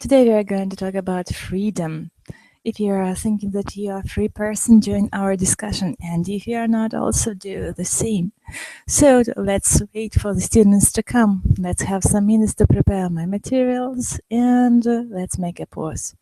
Today we are going to talk about freedom. If you are thinking that you are a free person, join our discussion, and if you are not, also do the same. So let's wait for the students to come. Let's have some minutes to prepare my materials, and let's make a pause.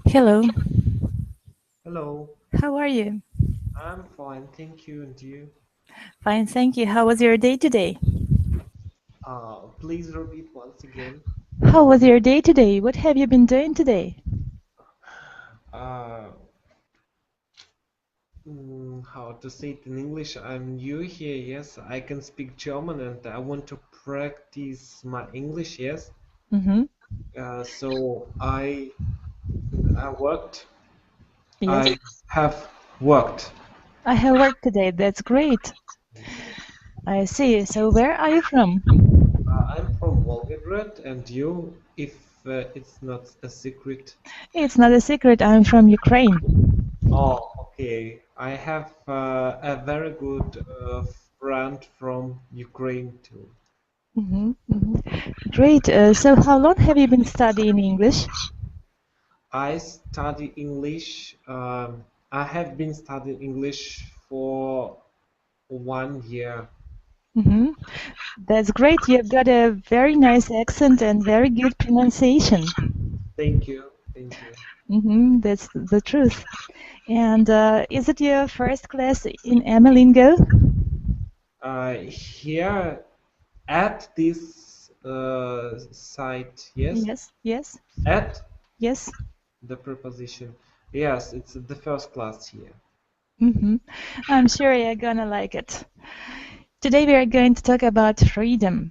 Hello. Hello, How are you? I'm fine, thank you, and you? Fine, thank you. How was your day today? Please repeat once again. How was your day today? What have you been doing today? Uh, how to say it in English? I'm new here, yes. I can speak German and I want to practice my English, yes. Mm-hmm. So I worked. Yes. I have worked. I have work today. That's great. I see. So where are you from? I'm from Volgograd, and you, if it's not a secret. It's not a secret. I'm from Ukraine. Oh, okay. I have a very good friend from Ukraine too. Hmm. Great. So how long have you been studying English? I study English. I have been studying English for 1 year. Hmm. That's great. You've got a very nice accent and very good pronunciation. Thank you. Thank you. That's the truth. And is it your first class in Amilingo? Here at this site, yes, Yes, yes, at yes. the preposition. Yes, it's the first class here. hmm I'm sure you're gonna like it. Today we are going to talk about freedom.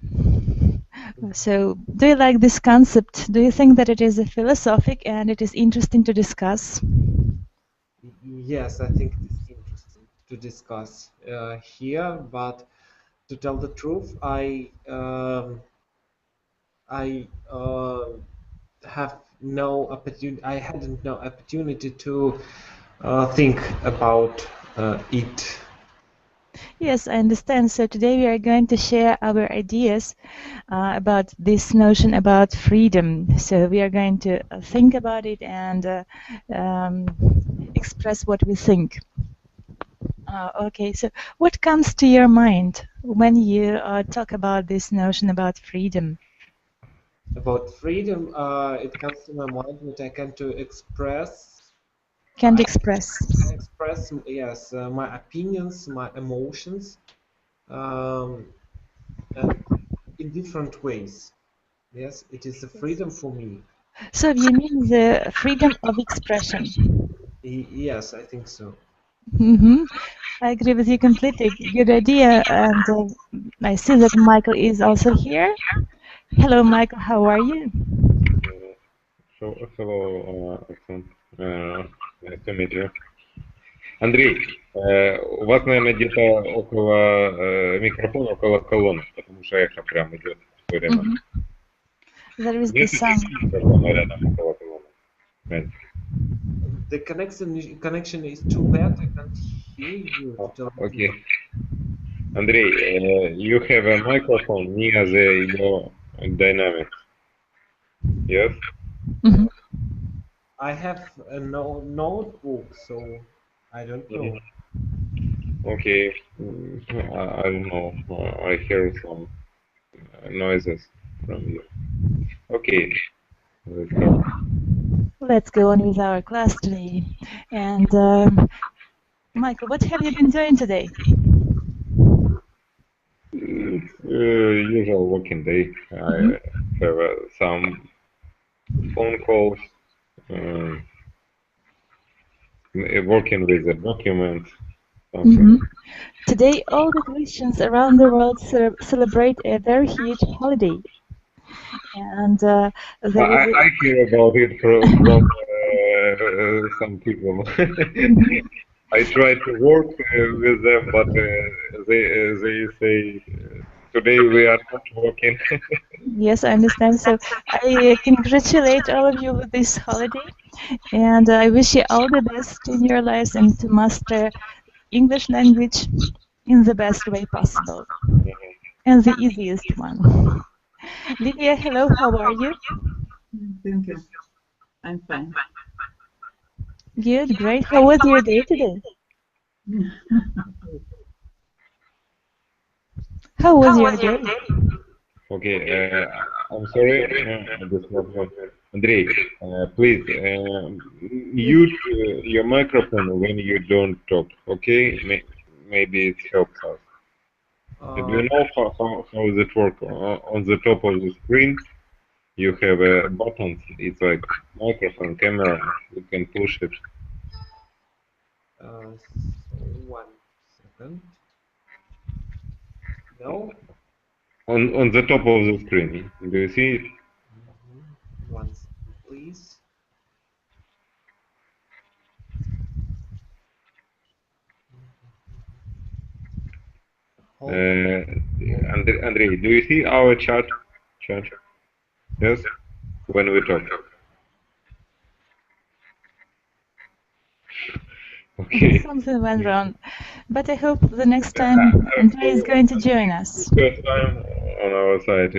So, do you like this concept? Do you think that it is a philosophic and it is interesting to discuss? Yes, I think it is interesting to discuss here, but to tell the truth, I have no opportunity. I hadn't no opportunity to think about it. Yes, I understand. So today we are going to share our ideas about this notion about freedom. So we are going to think about it and um, express what we think. Okay, so what comes to your mind when you talk about this notion about freedom? About freedom, it comes to my mind that I can to express. Can't I express. can express, yes, my opinions, my emotions, um, and in different ways. Yes, it is a freedom for me. So you mean the freedom of expression? Yes, I think so. hmm I agree with you completely. Good idea. And I see that Michael is also here. Hello, Michael. How are you? Hello, Oksana. Nice to meet you. Андрей, у вас, наверное, где-то около микрофона, около колонок, потому что эхо прям идет все время. hmm There is the Нет sun. микрофона рядом около колонок? Right. The connection is too bad. I can't hear you. To tell the truth. Okay. Андрей, you have a microphone near your dynamics. Yes? hmm I have a no notebook, so I don't know. Okay. I don't know. I hear some noises from you. Okay. Let's go. Let's go on with our class today. And Michael, what have you been doing today? It's usual working day. hmm I have some. phone calls, um, working with the documents, something. Today, all the Christians around the world celebrate a very huge holiday. And there is I hear about it from some people. I try to work with them, but they say today we are not working. yes, I understand. So I congratulate all of you with this holiday, and I wish you all the best in your lives and to master English language in the best way possible and the easiest one. Lydia, hello, how are you? Thank you. I'm fine. Good, great. How was your day today? How was your day? Okay, I'm sorry, I just not know. Andrei, please mute your microphone when you don't talk. Okay, maybe it helps us. Do you know how does it work? On the top of the screen, you have a button. It's like microphone, camera. You can push it. So 1 second. No? On the top of the screen. Do you see it? 1 second, please. Andrei, do you see our chat? Yes, when we talk. Okay. Something went wrong, but I hope the next time Andrei is going to join us. First time on our side,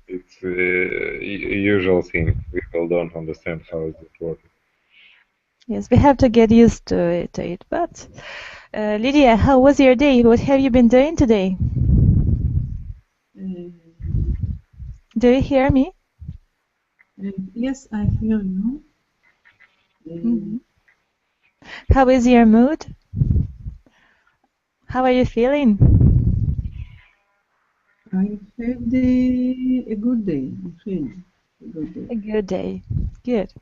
it's a usual thing. People don't understand how it works. Yes, we have to get used to it. But Lydia, how was your day? What have you been doing today? Do you hear me? Yes, I hear you. How is your mood? How are you feeling? I had a good day. A good day. Good.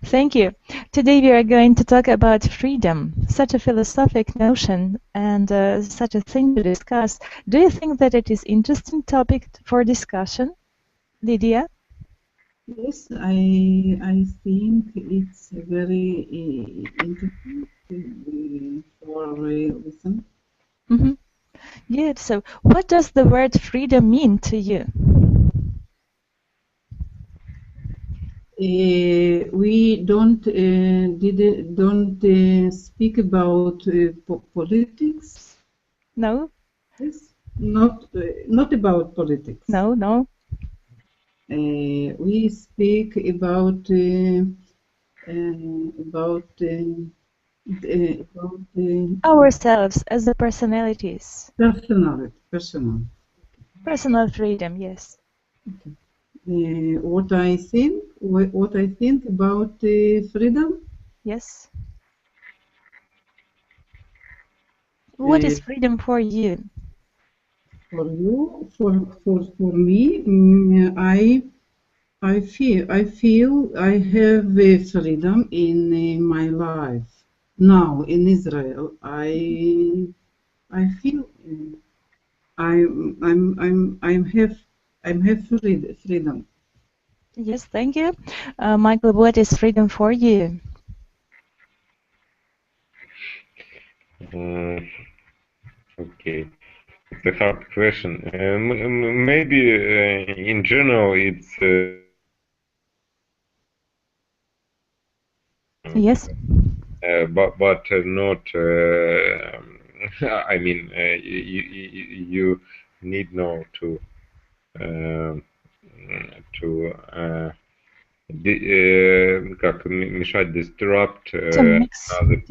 Thank you. Today we are going to talk about freedom, such a philosophic notion and such a thing to discuss. Do you think that it is interesting topic for discussion, Lydia? Yes, I think it's very interesting for listen. Good. So, what does the word freedom mean to you? We don't speak about politics. No. Yes, not about politics. No. We speak about ourselves as the personalities. Personal freedom, yes. Okay. What I think about freedom. Yes. What is freedom for you? For you, for me, I feel I have freedom in my life now in Israel. I feel I'm have freedom. Yes, thank you, Michael. What is freedom for you? Okay, it's a hard question. Maybe in general it's. Yes. But not. I mean, you need now to как мешать, disrupt. To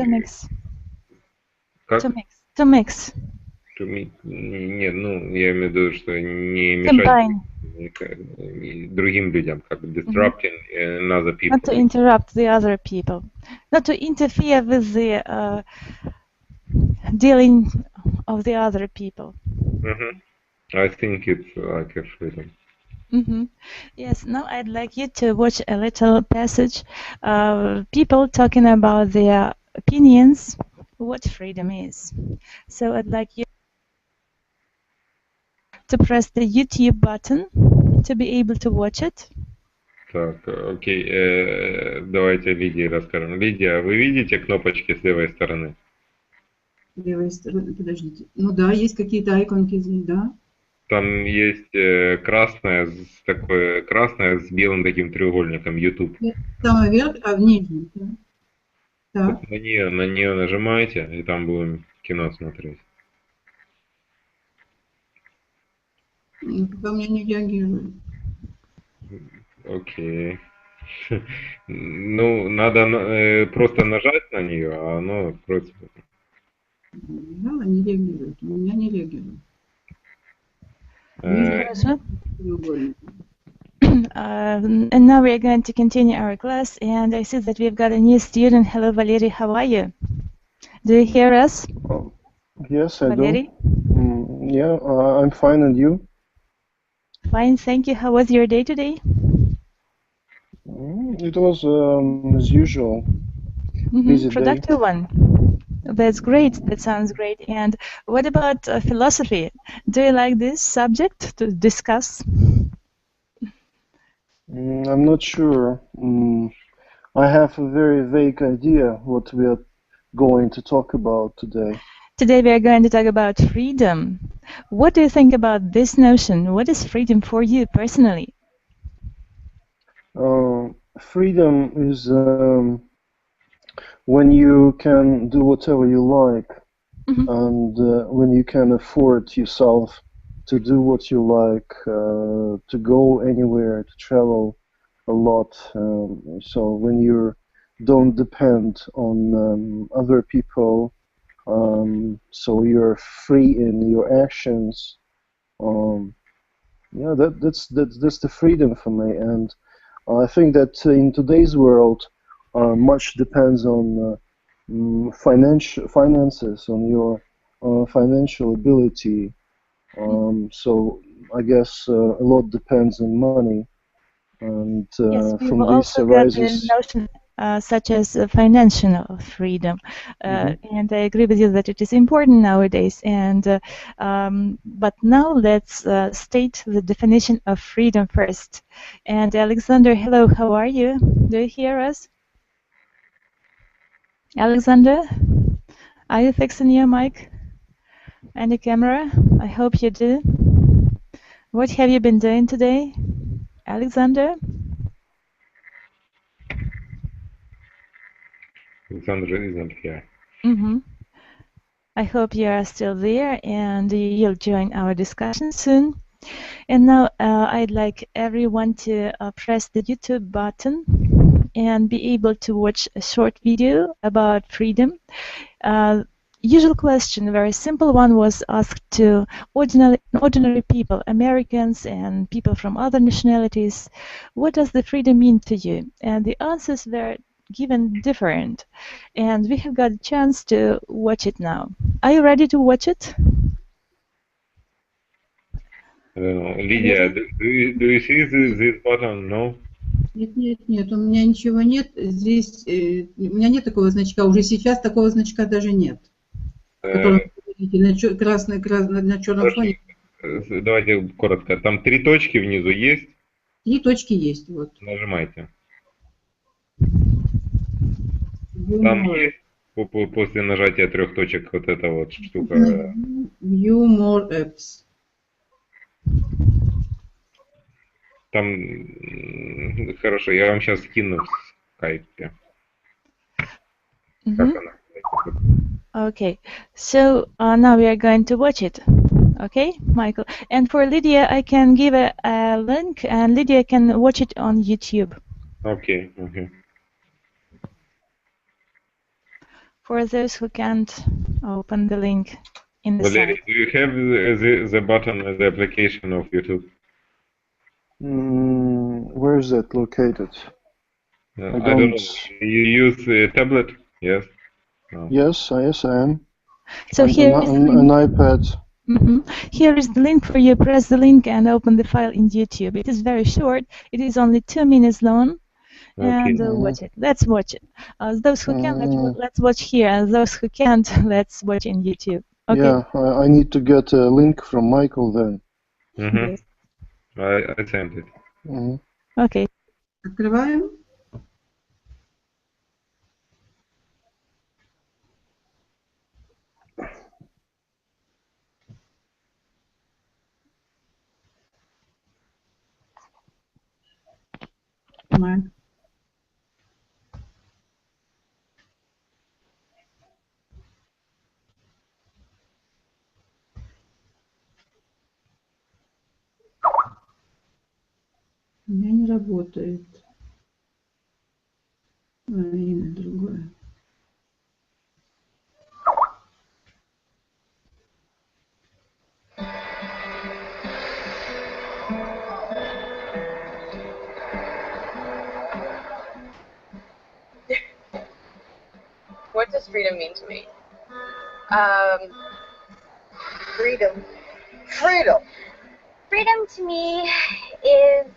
mix. Как? To mix. Нет, ну, я имею в виду, что не мешать другим людям, как disrupting other people. Not to interrupt the other people. Not to interfere with the dealing of the other people. I think it's like a freedom. Yes, now I'd like you to watch a little passage of people talking about their opinions, what freedom is. So I'd like you to press the YouTube button to be able to watch it. Так, окей, давайте Лидии расскажем. Лидия, вы видите кнопочки с левой стороны? С левой стороны, подождите. Ну да, есть какие-то айконки здесь, да. Там есть красная с белым таким треугольником YouTube. Самый верх, а в нижнем, да. Так. Вот на нее нажимаете, и там будем кино смотреть. Ну, пока у меня не реагирует. Окей. Ну, надо просто нажать на нее, а оно откроется. Да, не реагирует. У меня не реагирует. Хорошо. And now we are going to continue our class, and I see that we've got a new student. Hello, Valery. How are you? Do you hear us? Yes, I Valery? do. Yeah, I'm fine, and you? Fine, thank you. How was your day today? It was as usual. Busy day. Productive one. That's great. That sounds great. And what about philosophy? Do you like this subject to discuss? I'm not sure. I have a very vague idea what we are going to talk about today. Today we are going to talk about freedom. What do you think about this notion? What is freedom for you personally? Freedom is when you can do whatever you like, and when you can afford yourself to do what you like, to go anywhere, to travel a lot. So when you don't depend on other people, so you're free in your actions. Yeah, that's the freedom for me, and I think that in today's world, much depends on finances, on your financial ability. So I guess a lot depends on money, and Yes, we've from this also got the arises. notion such as financial freedom, and I agree with you that it is important nowadays. And but now let's state the definition of freedom first. And Alexander, hello, how are you? Do you hear us? Alexander, are you fixing your mic and the camera? I hope you do. What have you been doing today, Alexander? Alexander isn't here. I hope you are still there and you'll join our discussion soon. And now I'd like everyone to press the YouTube button and be able to watch a short video about freedom. Usual question, a very simple one, was asked to ordinary people, Americans and people from other nationalities. What does the freedom mean to you? And the answers were given different. And we have got a chance to watch it now. Are you ready to watch it? I don't know. Lydia, do you see this button? No? Нет, у меня ничего нет. Здесь у меня нет такого значка. Уже сейчас такого значка даже нет. Который видите, красный на черном фоне. Давайте коротко. Там 3 точки внизу есть? 3 точки есть. Вот. Нажимайте. Там есть после нажатия 3 точек вот эта вот штука. View more apps. Там, хорошо, я вам сейчас скину в скайпе. Как она? Okay, so now we are going to watch it. Okay, Michael. And for Lydia, I can give a link, and Lydia can watch it on YouTube. Okay. For those who can't open the link in the Valery, site. do you have the button, the application of YouTube? Where is that located? I don't know. You use a tablet? Yes. No. Yes, I am. So here is an iPad. Here is the link for you. Press the link and open the file in YouTube. It is very short. It is only 2 minutes long. And watch it. Let's watch it. Those who can, let's watch here. And those who can't, let's watch in YouTube. Okay. Yeah, I need to get a link from Michael then. Yes. I sent it. Okay. Открываем. Снимаем. У меня не работает. Имя другое. What does freedom mean to me? Freedom. Freedom. Freedom to me is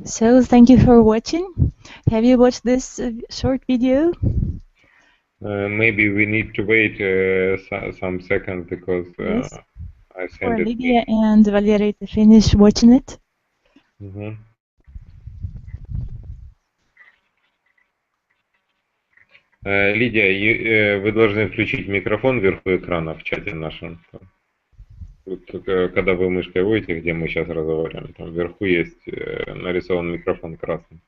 So thank you for watching. Have you watched this short video? Maybe we need to wait some seconds because Yes. I For sent it. Lydia and Valerie to finish watching it. Лидия, вы должны включить микрофон вверху экрана в чате нашем. Когда вы мышкой водите, где мы сейчас разговариваем, там вверху есть нарисован микрофон красным.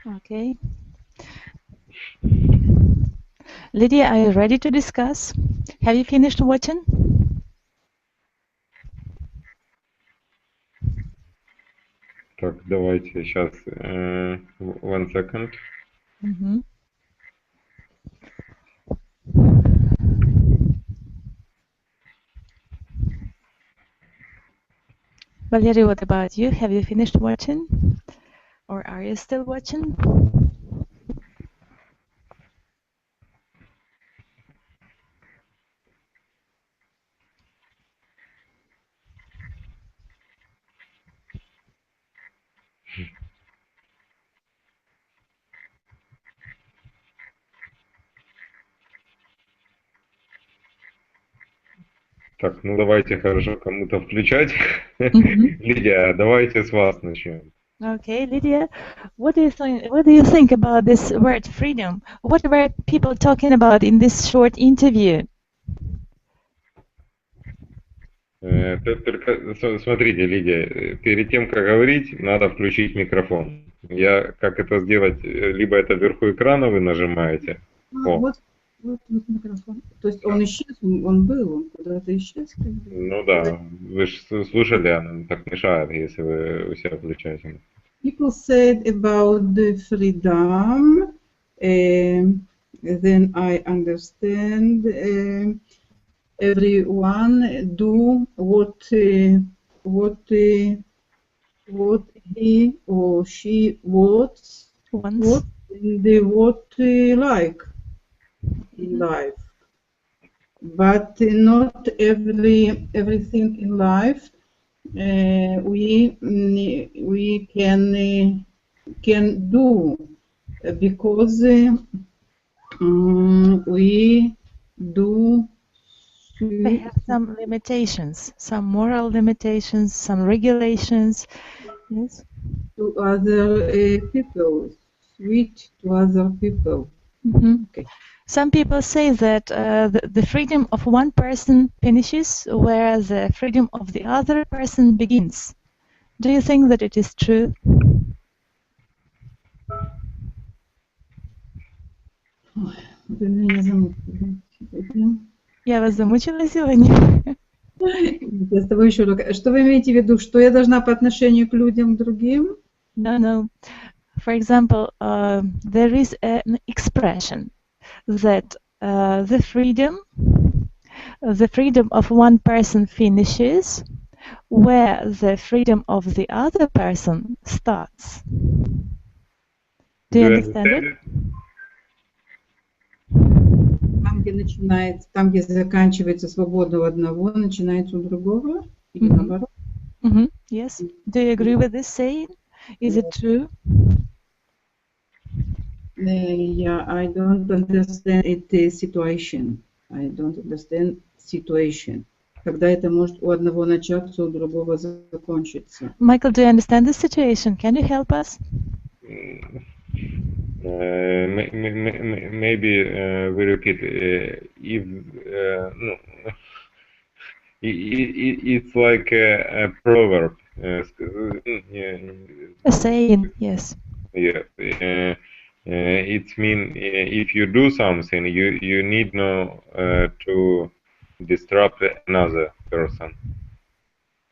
Okay. Lydia, are you ready to discuss? Have you finished watching? Так, давайте сейчас. One second. Valerie, what about you? Have you finished watching? Or are you still watching? Так, ну давайте хорошо кому-то включать. Лидия, давайте с вас начнем. Okay, Lydia, what do you think about this word freedom? What were people talking about in this short interview? Только смотрите, Лидия, перед тем, как говорить, надо включить микрофон. Как это сделать? Либо это вверху экрана вы нажимаете. Вот микрофон. То есть он исчез, он был, он куда-то исчез. Ну да, вы же слушали, она так мешает, если вы у себя включаете. People said about the freedom, then I understand. Everyone do what he or she wants. Once. What like in life, but not everything in life we can do because we do. They have some limitations, some moral limitations, some regulations. Yes. To other people, switch to other people. Mm-hmm. Okay. Some people say that the freedom of one person finishes where the freedom of the other person begins. Do you think that it is true? Вы меня замучили сегодня. Я вас замучила сегодня? Я с тобой еще только. Что вы имеете в виду? Что я должна по отношению к людям другим? No. For example, there is an expression that the freedom of one person finishes where the freedom of the other person starts. Do you understand it? Там, где заканчивается свобода у одного, начинается у другого? Или наоборот? Yes. Do you agree with this saying? Is it true? Yeah, I don't understand it situation. I don't understand situation. Когда это может у одного начаться, у другого закончиться. Michael, do you understand this situation? Can you help us? Maybe we repeat. If no, it's like a proverb. A saying, yes. Yes. It means if you do something, you need no to disrupt another person.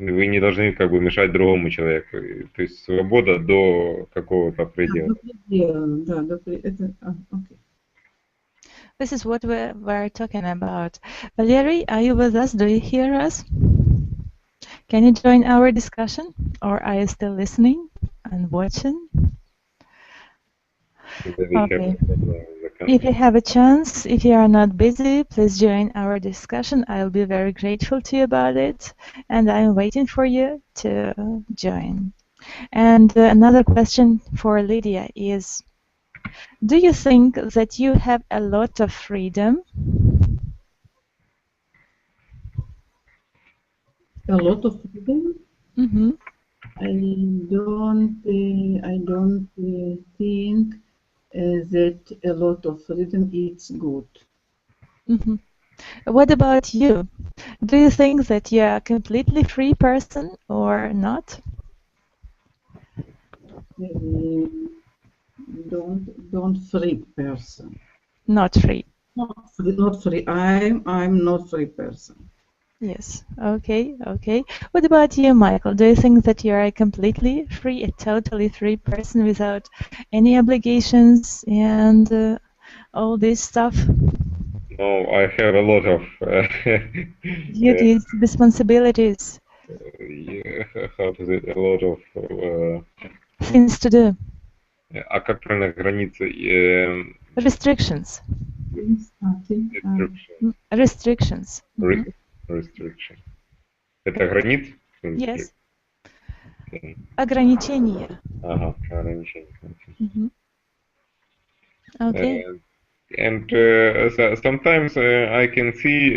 Вы не должны как бы мешать другому человеку. То есть свобода до какого-то предела. Да, до предела. Okay. This is what we're talking about. Valery, are you with us? Do you hear us? Can you join our discussion? Or are you still listening and watching? Okay. If you have a chance, if you are not busy, please join our discussion. I'll be very grateful to you about it. And I'm waiting for you to join. And another question for Lydia is, do you think that you have a lot of freedom? A lot of freedom? Mm-hmm. I don't think that a lot of freedom is good. Mm-hmm. What about you? Do you think that you are a completely free person or not? Don't free person. Not free. Not free. I'm not free person. Yes. Okay. What about you, Michael? Do you think that you are a completely free, a totally free person without any obligations and all this stuff? No, I have a lot of duties, responsibilities. How to say, a lot of things to do. А как правильно границы? Restrictions. Restrictions. Restriction. Это границы? Yes. Ограничения. Ага, ограничения. Okay. And so sometimes I can see,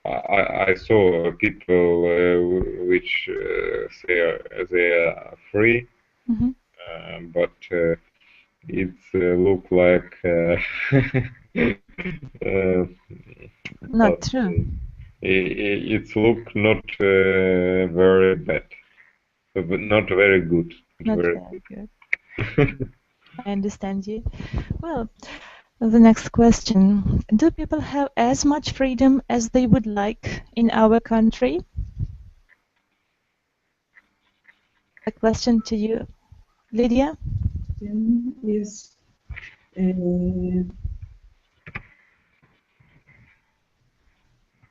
I saw people which say they are free, but it's look like not true. It's look not very bad, but not very good. Not very good. I understand you. Well, the next question. Do people have as much freedom as they would like in our country? A question to you, Lydia. Is in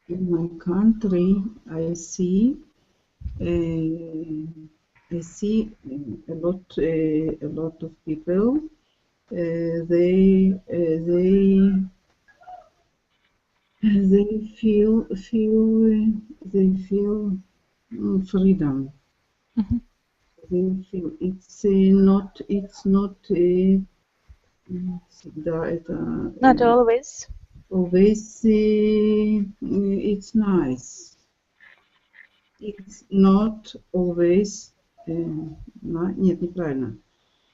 my country, I see a I see a lot of people. They feel freedom. Mhm. They feel it's not всегда это Not always. always it's nice. It's not always нет, неправильно.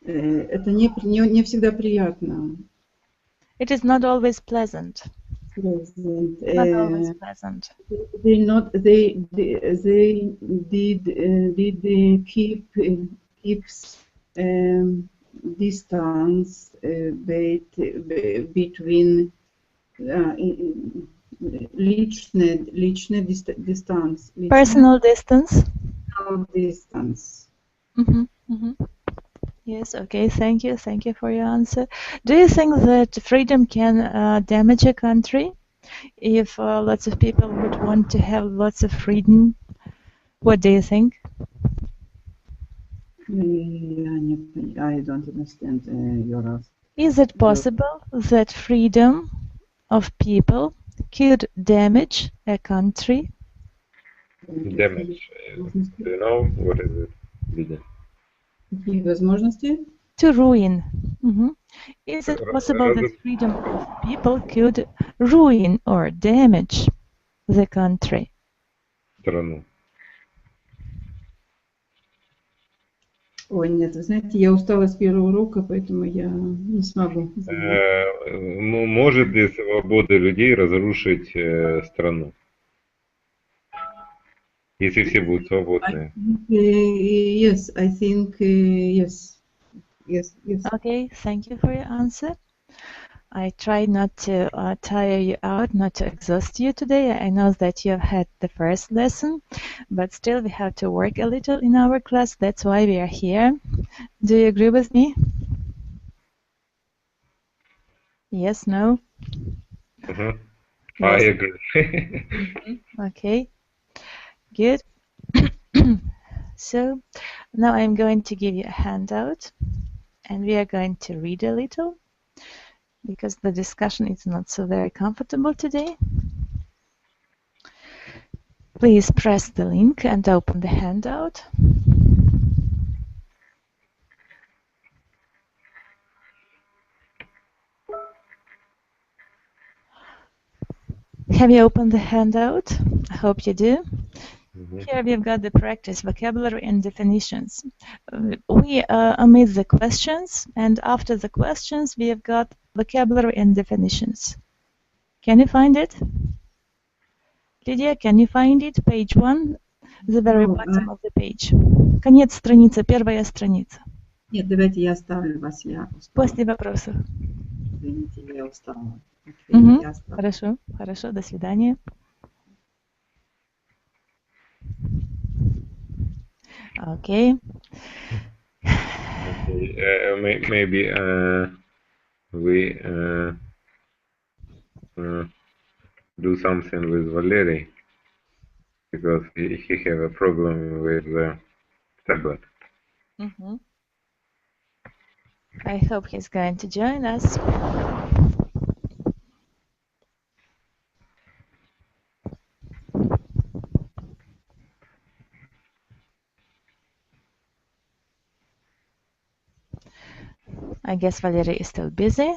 Это не всегда приятно. It is not always pleasant. Pleasant. Not always pleasant. They did keeps distance between личная distance. Personal distance. Personal distance. Yes, okay, thank you. Thank you for your answer. Do you think that freedom can damage a country? If lots of people would want to have lots of freedom, what do you think? I don't understand your answer. Is it possible that freedom of people could damage a country? Damage. Do you know what is it? Видя. Какие возможности? To ruin. Is it possible that freedom of people could ruin or damage the country? Страну. Ой, нет, вы знаете, я устала с первого урока, поэтому я не смогу. Может ли свобода людей разрушить страну? Если все будут свободные. Yes, I think yes. Yes. Okay, thank you for your answer. I try not to tire you out, not to exhaust you today. I know that you have had the first lesson, but still we have to work a little in our class. That's why we are here. Do you agree with me? Yes, no? Yes. I agree. Okay, good. So now I'm going to give you a handout and we are going to read a little because the discussion is not so very comfortable today. Please press the link and open the handout. Have you opened the handout? I hope you do. Here we've got the practice, vocabulary and definitions. We omit the questions, and after the questions we have got vocabulary and definitions. Can you find it? Lydia, can you find it? Page 1, the very bottom of the page. Конец страницы, первая страница. Нет, давайте я оставлю вас, я устала. После вопросов. Извините, я устала. Хорошо, хорошо, до свидания. Okay. Maybe we do something with Valery because he have a problem with the tablet. I hope he's going to join us. I guess Valery is still busy.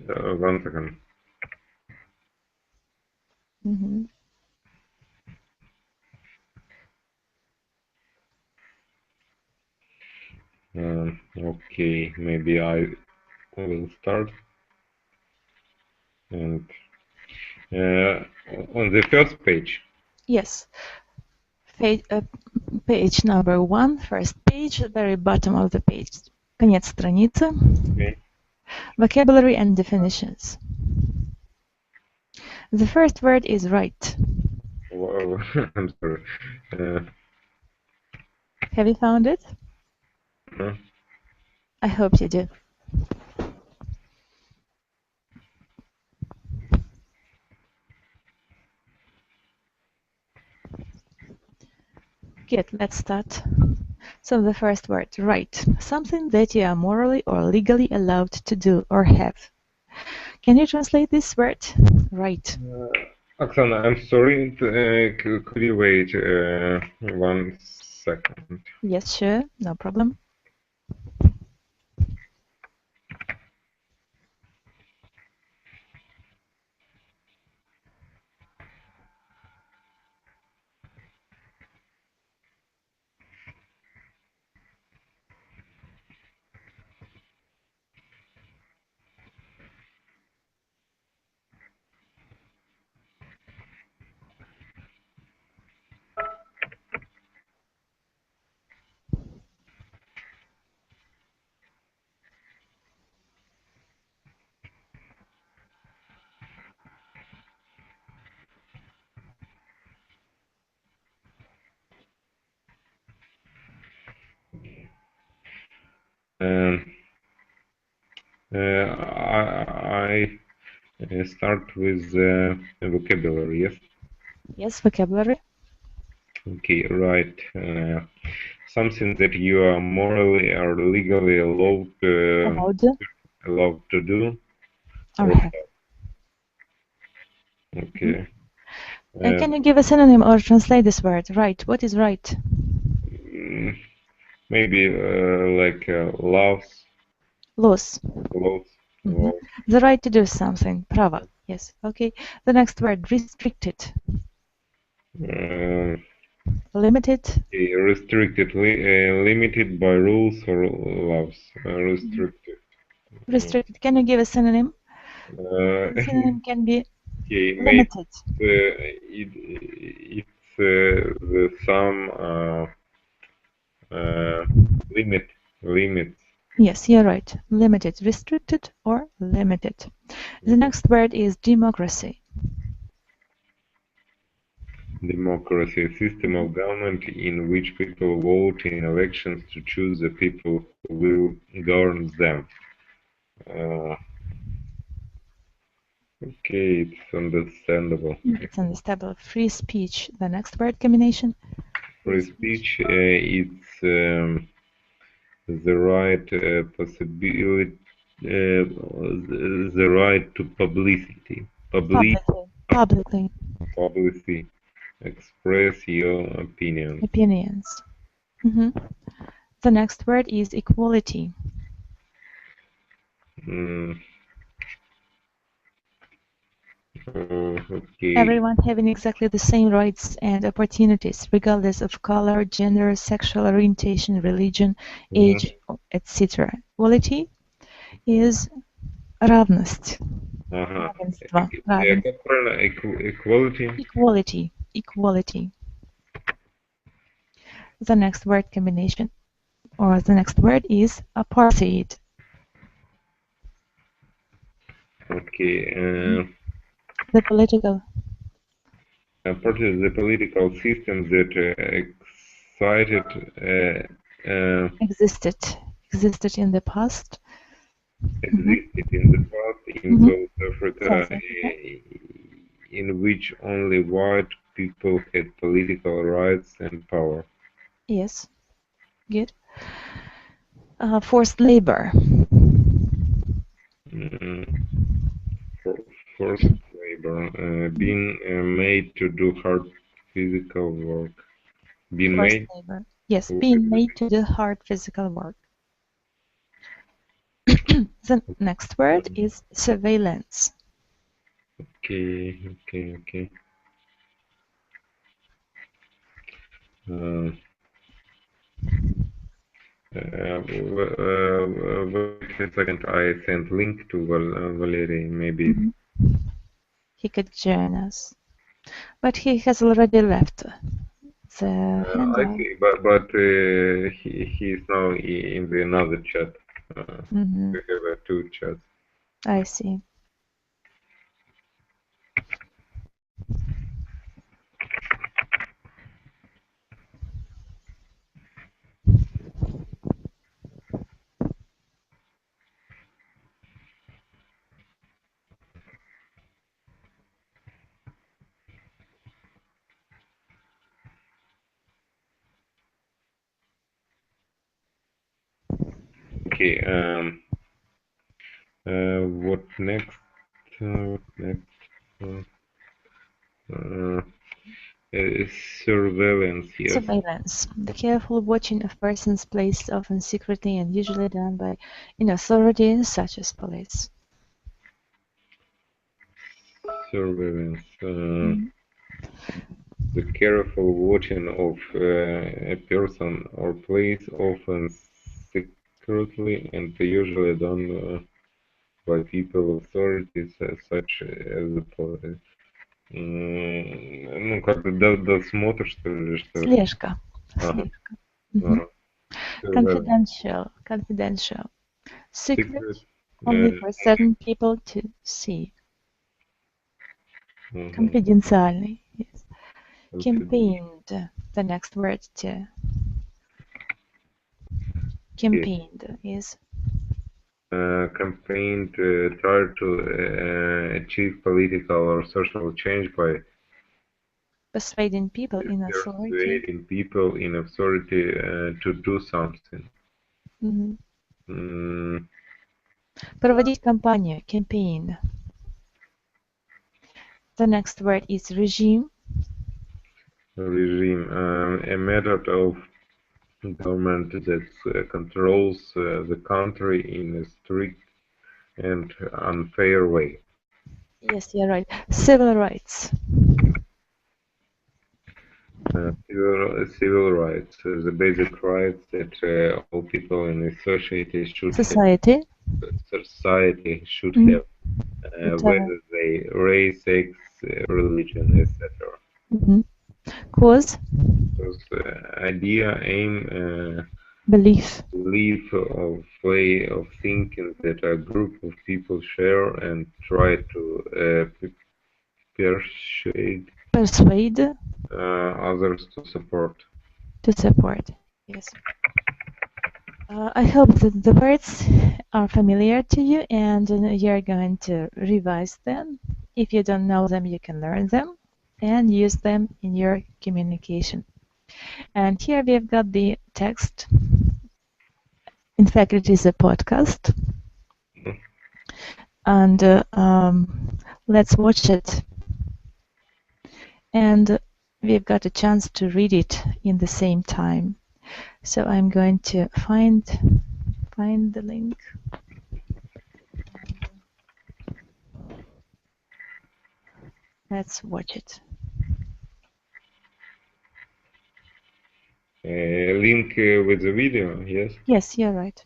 One second. Okay, maybe I will start. And on the first page. Yes. Page number 1, first page, very bottom of the page. Конец страницы. Okay. Vocabulary and definitions. The first word is right. Wow, I'm sorry. Have you found it? No. I hope you do. Good, let's start. So the first word, right. Something that you are morally or legally allowed to do or have. Can you translate this word? Right. Oksana, I'm sorry. Could you wait 1 second? Yes, sure, no problem. I start with vocabulary, yes? Yes, vocabulary. Okay, right. Something that you are morally or legally allowed to do. Or or have. Okay. Can you give a synonym or translate this word? Right. What is right? Maybe like laws. Laws. Laws. The right to do something. Право. Yes. Okay. The next word, restricted. Limited. Restricted, limited by rules or laws. Restricted. Restricted. Can you give a synonym? The synonym can be limited. It's the some limits. Yes, you're right. Limited, restricted, or limited. The next word is democracy. Democracy, a system of government in which people vote in elections to choose the people who will govern them. Okay, it's understandable. It's understandable. Free speech. The next word combination. Free speech, it's the right possibility, the right to publicity. Publicly. Publicly. Express your Opinions. The next word is equality. Okay. Everyone having exactly the same rights and opportunities, regardless of color, gender, sexual orientation, religion, age, etc. Equality is равность. Равенство. Equality. Equality. The next word combination, or the next word is apartheid. Okay. The political. Apartheid is the political system that existed in the past. Existed in the past in South Africa, in which only white people had political rights and power. Yes, good. Forced labor. Forced labor, being made to do hard physical work. Being made to do hard physical work. The next word is surveillance. Okay. Wait a second, I sent link to Valery, maybe. He could join us, but he has already left the hangout. I see, but he is now in the another chat. We have two chats. I see. Okay. What next? What next? Surveillance, yes. Surveillance. The careful watching of persons placed often secretly and usually done by authorities such as police. Surveillance. The careful watching of a person or place often secretly and usually done by people authorities such as the police. Ну, как досмотр, что ли, что ли? Слежка. Ага. Слежка. Surveillance. Confidential. Secret, Secret. only for certain people to see. Confidentiальный. Yes. Campaigned. The next word to campaigned is Campaigned tried to achieve political or social change by persuading people in authority. persuading people in authority to do something. Проводить кампанию, campaign. The next word is regime. Regime, a method of government that controls the country in a strict and unfair way. Yes, you're right. Civil rights. Civil rights, the basic rights that all people in a society should Society. have, whether they race, sex, religion, etc. Cause. Idea, aim, belief of way of thinking that a group of people share and try to persuade others to support. Yes. I hope that the words are familiar to you and you're going to revise them. If you don't know them, you can learn them and use them in your communication. And here we've got the text. In fact, it is a podcast. And let's watch it. And we've got a chance to read it in the same time. So I'm going to find the link. Let's watch it. Link with the video, yes? Yes, you're right.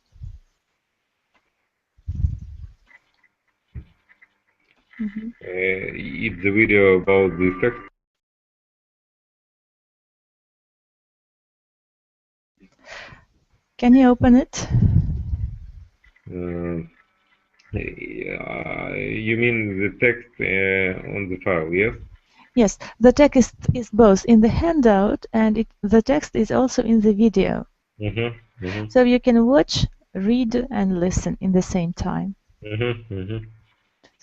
It's the video about the text. Can you open it? You mean the text on the file, yes? Yes, the text is both in the handout and the text is also in the video. So you can watch, read, and listen in the same time.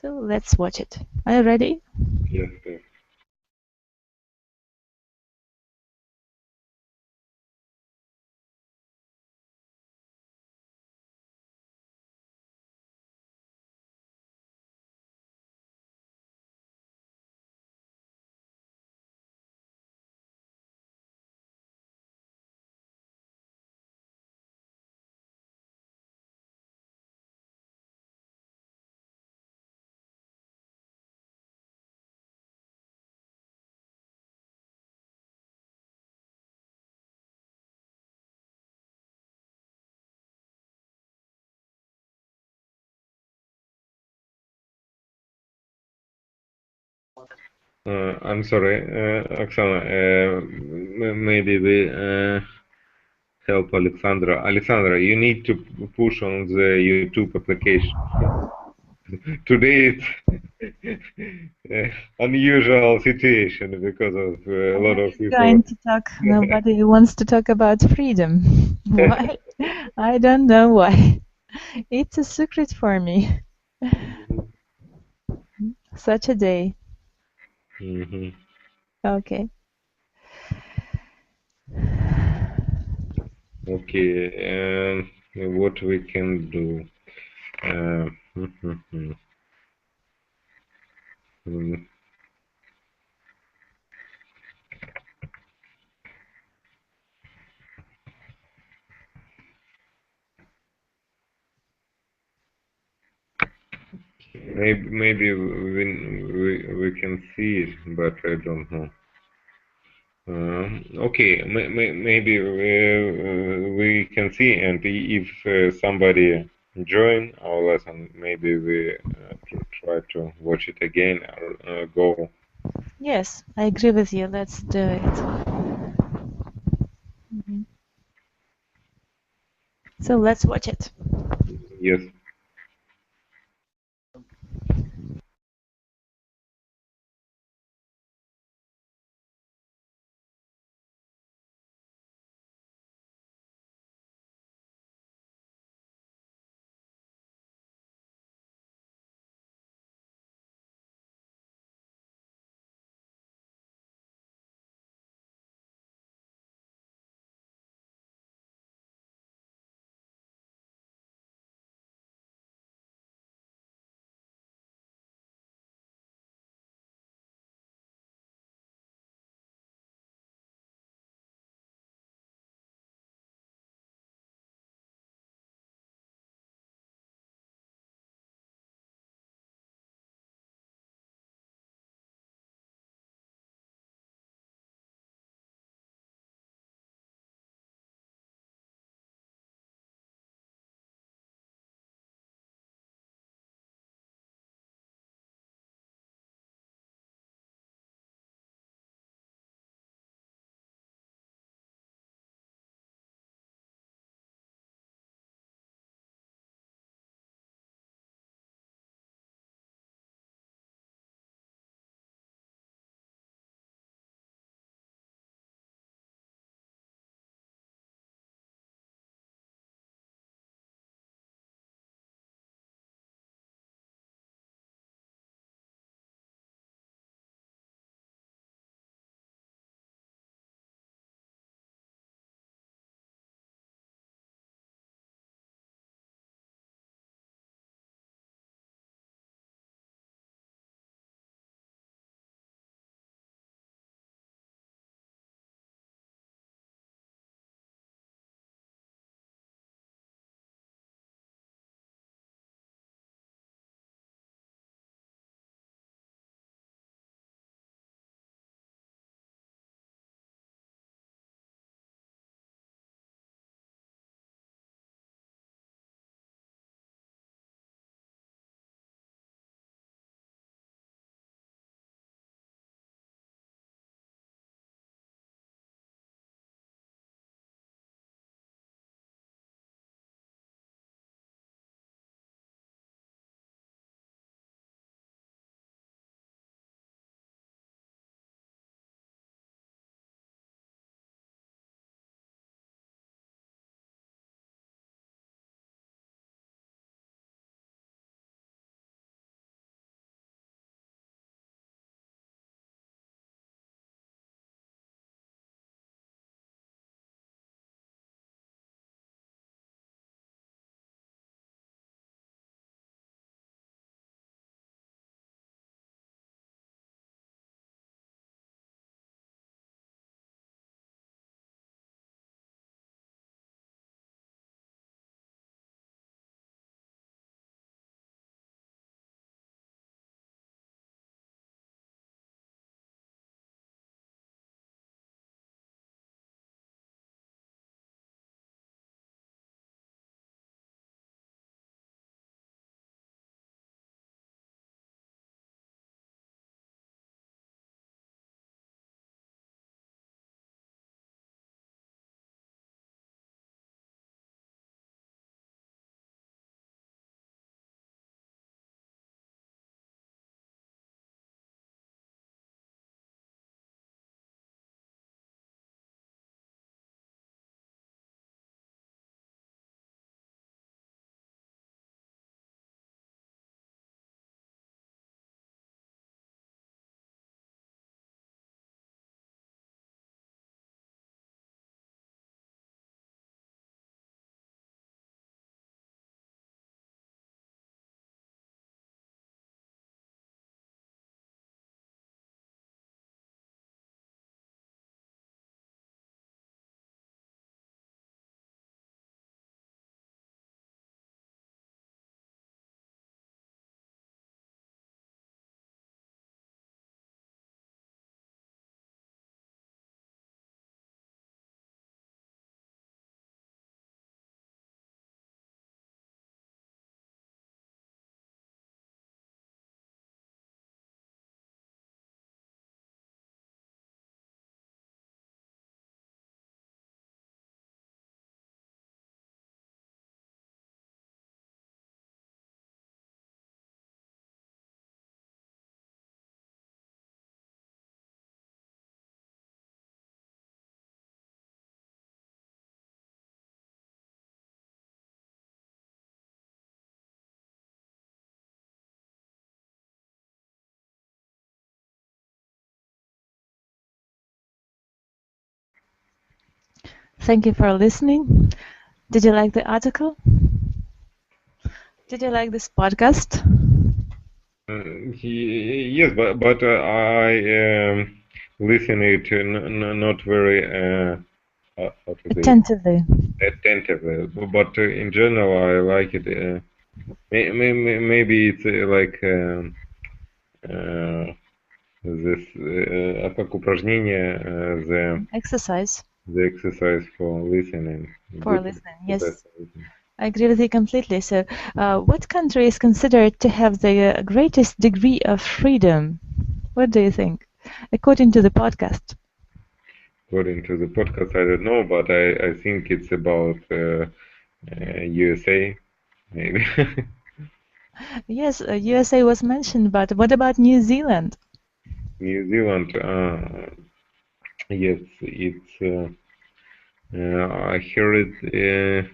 So let's watch it. Are you ready? Yes, yes. I'm sorry, Oksana, maybe we help Alexandra. Alexandra, you need to push on the YouTube application. Today it's unusual situation because of a lot of people. Going to talk. Nobody wants to talk about freedom. Why? I don't know why. It's a secret for me. Such a day. Okay. Okay. what we can do. Mm, maybe we can see it, but I don't know. Okay, maybe we can see, and if somebody join our lesson, maybe we try to watch it again or go. Yes, I agree with you. Let's do it. So let's watch it. Yes. Thank you for listening. Did you like the article? Did you like this podcast? Yes, but I listen it not very how to say Attentively. attentively, but in general I like it. Maybe it's like this как упражнение, Exercise the exercise for listening. for listening. Yes, I agree with you completely. So, what country is considered to have the greatest degree of freedom? What do you think, according to the podcast? According to the podcast, I don't know, but I think it's about USA, maybe. Yes, USA was mentioned, but what about New Zealand? New Zealand, yes, it's. I heard it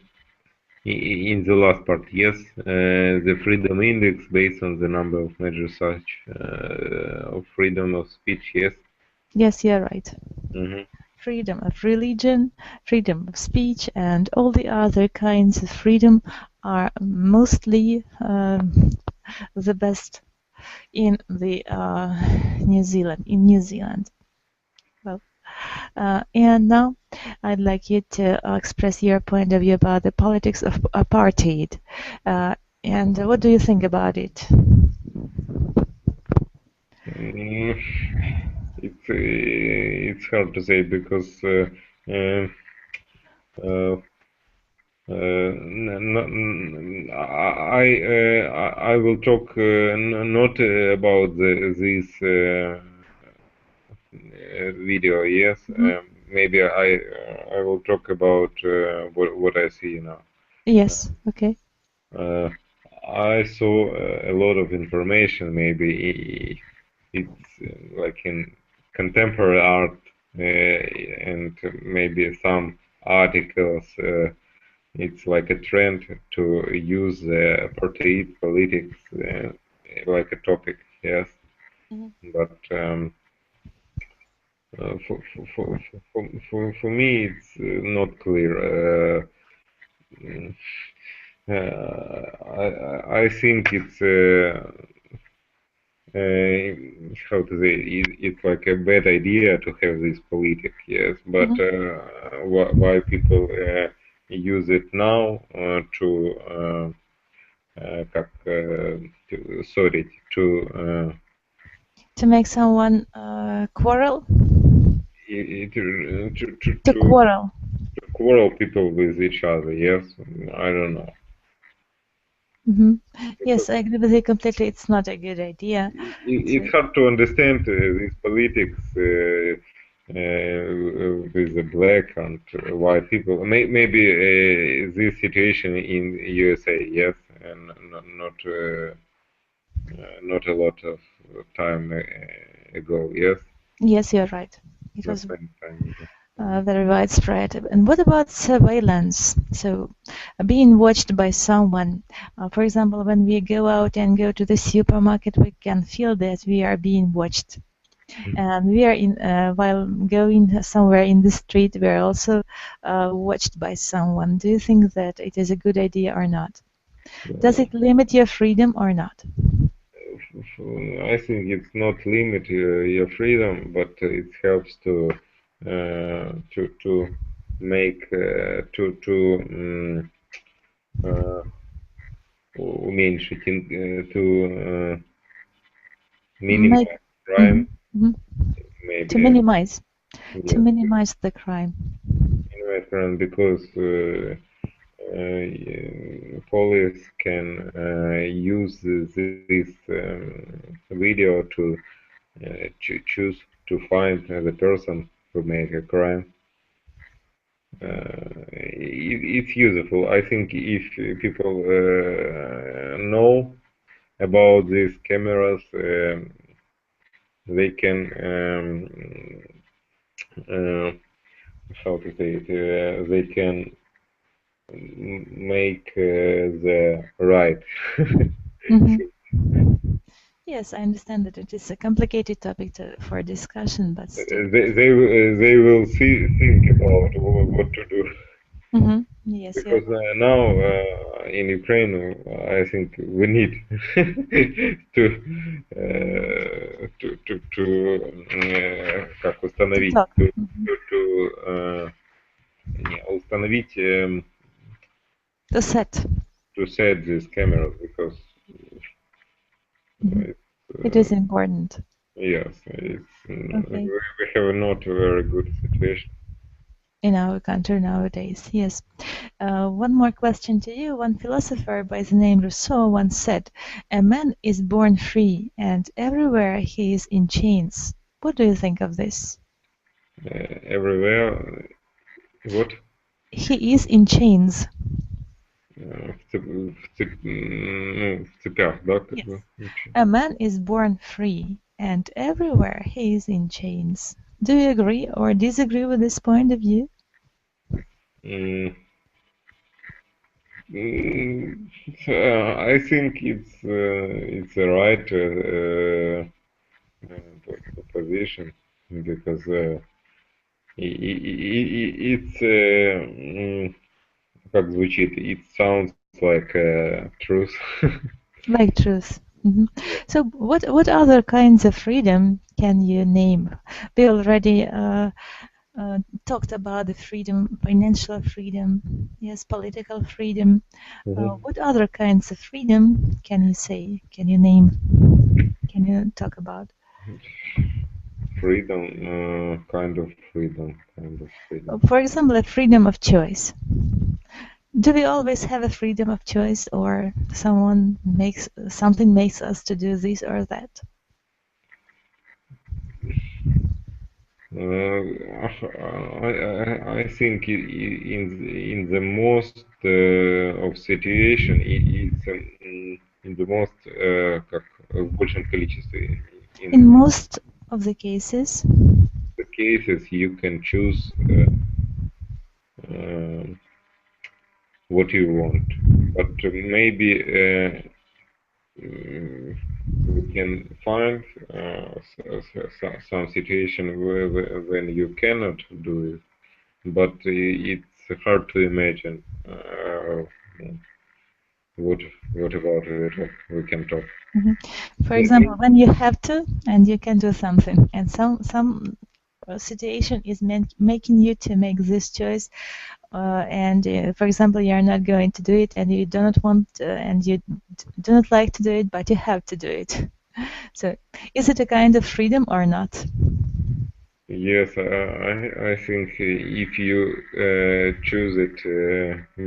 in the last part. Yes, the freedom index based on the number of major such of freedom of speech. Yes. Yes, you're right. Mm-hmm. Freedom of religion, freedom of speech, and all the other kinds of freedom are mostly the best in the New Zealand. Well, and now I'd like you to express your point of view about the politics of apartheid. And what do you think about it? It's hard to say because I will talk not about this video. Yes, maybe I will talk about what I see now. Yes. Okay. I saw a lot of information. Maybe it's like in contemporary art and maybe some articles. It's like a trend to use apartheid politics like a topic. Yes, but for me it's not clear. I think it's how to say it's like a bad idea to have this politics. Yes, but why people use it now to to make someone quarrel. To quarrel people with each other. Yes, I don't know. Yes, I agree with you completely. It's not a good idea. It's hard to understand this politics with the black and white people. Maybe this situation in USA, yes, and not a lot of time ago, yes. Yes, you're right. It was very widespread. And what about surveillance? So, being watched by someone. For example, when we go out and go to the supermarket, we can feel that we are being watched. And we are in while going somewhere in the street, we are also watched by someone. Do you think that it is a good idea or not? Does it limit your freedom or not? I think it's not limit your freedom, but it helps to make уменьшить to minimize crime. Maybe. To minimize the crime. Minimize crime because police can use this video to choose to find the person who made a crime. It's useful. I think if people know about these cameras, they can how to say it? They can make the right. Yes, I understand that it is a complicated topic for discussion, but still. They will think about what to do. Yes, Because now in Ukraine, I think we need как установить, установить to set these cameras because it is important. Yes, we have not a very good situation in our country nowadays. Yes. One more question to you. One philosopher by the name Rousseau once said, "A man is born free, and everywhere he is in chains." What do you think of this? Everywhere, what? He is in chains. В цепях, да? Yes. A man is born free, and everywhere he is in chains. Do you agree or disagree with this point of view? I think it's a right position because it's как звучит? It sounds like truth. Like truth. So what other kinds of freedom can you name? We already talked about the freedom, financial freedom, yes, political freedom. What other kinds of freedom can you say? Can you name? Can you talk about? Freedom, kind of freedom. For example, a freedom of choice. Do we always have a freedom of choice, or something makes us to do this or that? I think in the most of situation it's in the most как в большем количестве. In most of the cases. The cases you can choose what you want, but maybe we can find some situation when you cannot do it, but it's hard to imagine. What about it? We can talk. For example, when you have to and you can do something, and some situation is making you to make this choice, and for example, you are not going to do it, and you do not want and you do not like to do it, but you have to do it. So, is it a kind of freedom or not? Yes, I think if you choose it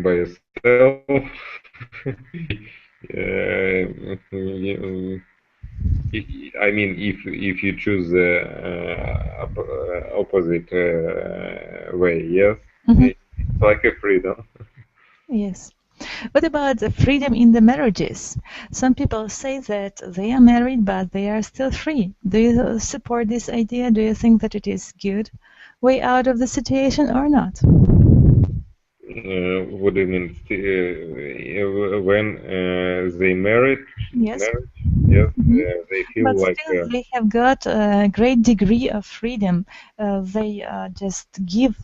by yourself, I mean, if you choose the opposite way, yes, it's like a freedom. Yes. What about the freedom in the marriages? Some people say that they are married, but they are still free. Do you support this idea? Do you think that it is good way out of the situation or not? What do you mean? When they married? Yes. Yes, they feel but like. Still, they have got a great degree of freedom. They just give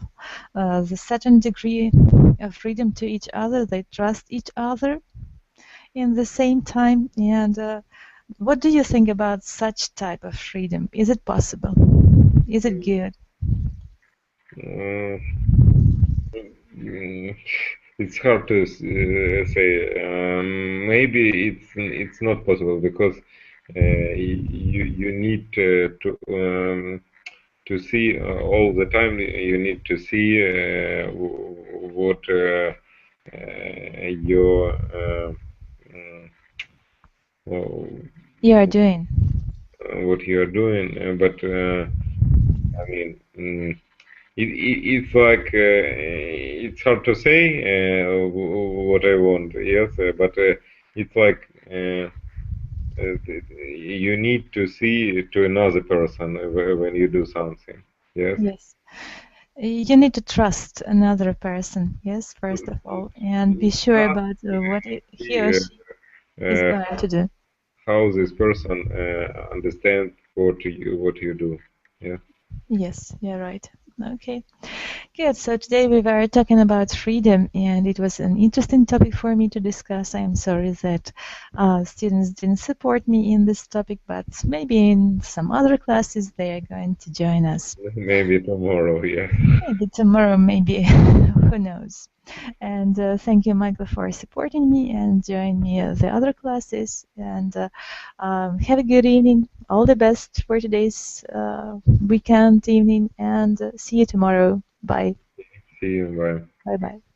the certain degree of freedom to each other. They trust each other in the same time. And what do you think about such type of freedom? Is it possible? Is it good? It's hard to say. Maybe it's not possible because you need to see all the time. You need to see what your you are doing. What you are doing, but I mean. It's like it's hard to say what I want, yes, but it's like you need to see to another person when you do something, yes. Yes. You need to trust another person, yes, first of all, and be sure about what he or she is going to do. how this person understands what you do. Yeah. Yes, you're right. Okay, good. So today we were talking about freedom, and it was an interesting topic for me to discuss. I am sorry that students didn't support me in this topic, but maybe in some other classes they are going to join us. Maybe tomorrow, yeah. Maybe tomorrow, maybe, who knows. And thank you, Michael, for supporting me and joining me the other classes. And have a good evening. All the best for today's weekend evening, and see you tomorrow. Bye. See you, bye. Bye-bye.